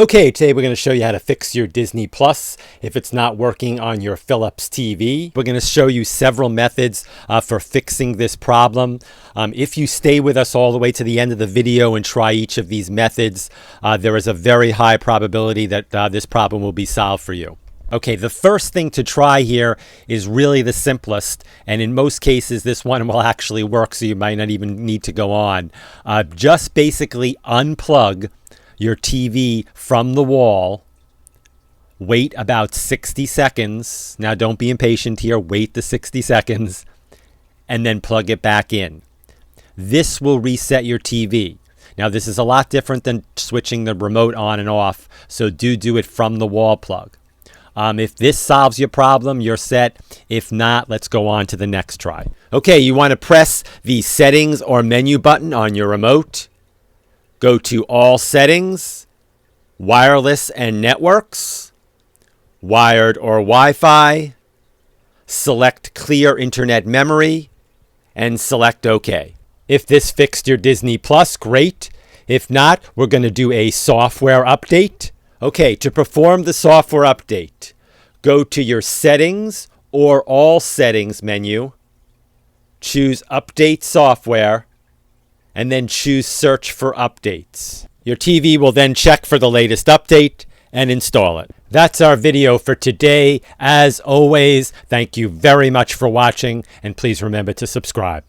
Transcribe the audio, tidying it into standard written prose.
Okay, today we're going to show you how to fix your Disney Plus if it's not working on your Philips TV. We're going to show you several methods for fixing this problem. If you stay with us all the way to the end of the video and try each of these methods, there is a very high probability that this problem will be solved for you. Okay, the first thing to try here is really the simplest, and in most cases this one will actually work, so you might not even need to go on. Just basically unplug your TV from the wall, wait about 60 seconds. Now don't be impatient here, wait the 60 seconds, and then plug it back in. This will reset your TV. Now this is a lot different than switching the remote on and off, so do it from the wall plug. If this solves your problem, you're set. If not, let's go on to the next try. Okay, you want to press the settings or menu button on your remote. Go to All Settings, Wireless and Networks, Wired or Wi-Fi, select Clear Internet Memory, and select OK. If this fixed your Disney Plus, great. If not, we're going to do a software update. Okay, to perform the software update, go to your Settings or All Settings menu, choose Update Software, and then choose Search for Updates. Your TV will then check for the latest update and install it. That's our video for today. As always, thank you very much for watching, and please remember to subscribe.